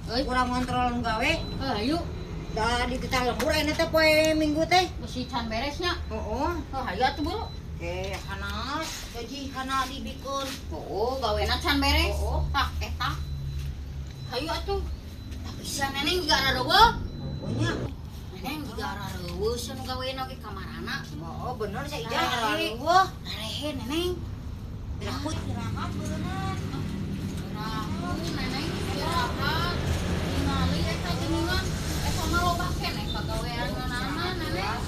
Kurang kontrol gawe. Ayo. Da di kita lembur ini teh poe Minggu teh. Besi can beresnya. Heeh. Ayo atuh buru. Hanas gaji kana dibikeun. Gawena can beres. Oh. Tak. Ayo atuh. Bisa neneng juga rareueuh. Pokoknya Neneng juga rareueuh sanu gawena ge kamarana. bener saya Nah, jangan Rere. rareueuh. Narehe neneng. Dirakut istirahat beuneunan. Neneng istirahat. Ningali eta geuningan. Eta mah loba keneh kagawean nganana neneng.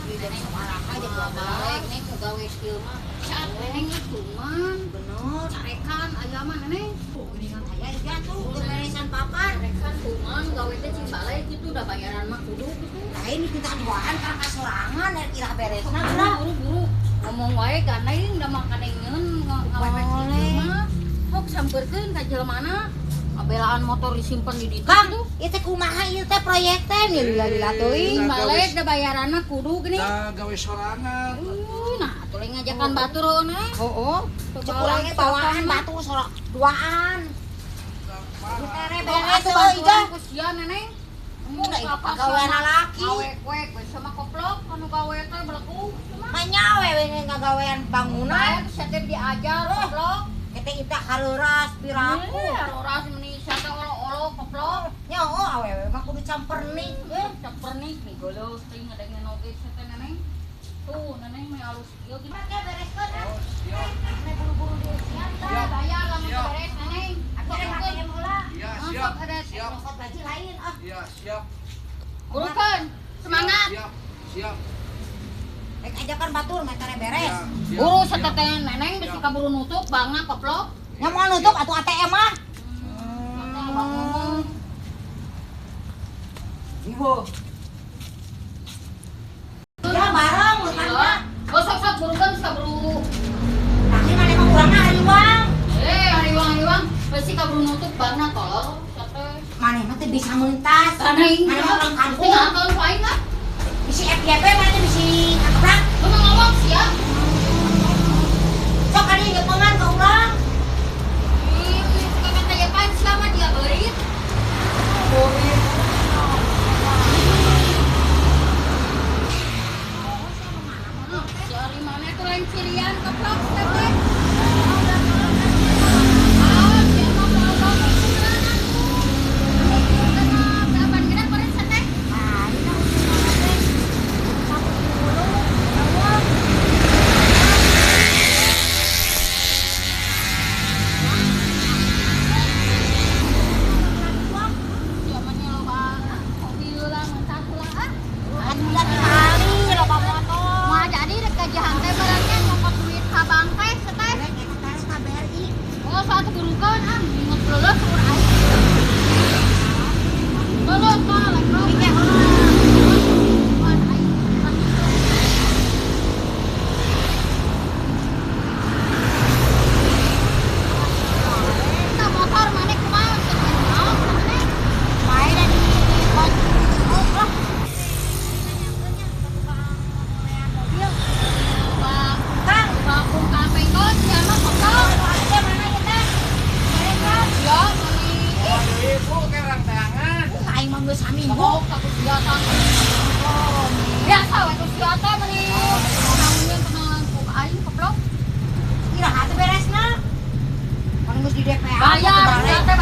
Di jam sabaraha jam 12. Balik neng mau gawe kieu mah. Saat neneng itu man. Bener. Carekan aya mah neneng. Geuningan saya iya tuh untuk beresan papan. Carekan kuman gawe teh cing balai kitu da bayaran mah kudu kitu. Lain kita duaan karena kasorangan dan irah beresna geura. Buru-buru ngomong wae gandeng da makanengeun ngawewek kitu mah. Hok sampeurkeun ka jelmana. Abelaan motor disimpen di ditu Kang, tuh. ieu teh kumaha ieu teh proyek teh lila-lila teuing. Balik da bayaranna kudu gini. Da gawe sorangan. Nah, atuh lagi ngajakan batur heeh. Heeh. Cekurangnya bawaan batu sorok duaan. Tere beres tuh iga. Kusian neneng. Udah ieu pagawean laki. Awek-wek we sama koplok anu gawe teh beleku. Manyawe we ngagawean bangunan. Nah, setiap diajar koplok. Eta ita hareuras piraku. Ora meni sate olo-olo koplok. Nya awewe mah kudu campernik. Campernik nih golos teuing ngadengin oge sate neneng. Tuh, neneng mah alus ieu gini. Make bereskeun. Neneng buru-buru di siap tah. Bayar lamun beres neneng. Akhirnya make heula. Iya, Masuk siap. ada Siap. Sok gaji lain ah. Iya, siap. Burukeun. Semangat. Siap. Rek ajakan batur mah tere beres. Siap. Buru satete neneng bisi kaburu nutup bangna koplok. Nya moal nutup atuh ATM mah. Ngomong. Ibu. Ya bareng makannya. Sok burukeun bisa buru. Tapi mana mah urangna hariwang. Hariwang. Bisi kaburu nutup bangna tolol. Sate. Mana mah teh bisa mentas. Kaneng. Mana mah orang kampung. Tinggal tahun paling lah. Bisi FYP mana teh bisi kakrak. Lu ngomong siap. Sok kali nyepengan ke urang. Kakak tanya pan selama dia berit. Dari mana tuh lain cirian keplok tete. Berapaan gerak kemarin sate? Ah, ini mah teh. Satu dulu. Zamannya loba mobil lah, mentas lah ah. Alhamdulillah kali loba motor. Mau jadi rek gajian teh barangnya nyokot duit ka bank teh seteh. Rek eta tarik KBRI. Oh, suatu burukeun ah, inget leuleus tur aing. Leuleus mah elekro. Mikir Wan aing. Kita motor maneh kumaha? Naon maneh? bae dan di pos. Oh, lah. Bang, Kang, bakung kapengkot siapa motor? ada mana ya teh? Beres kan? Ya, mani. Ibu kerang teangan. Aing mah geus saminggu. Kabok satu senjata. Biasa we ku senjata mani. Namanya kenalan ku aing keplok. Iraha teh beresna. Kan geus di DPA. Bayar, teh balik. senjata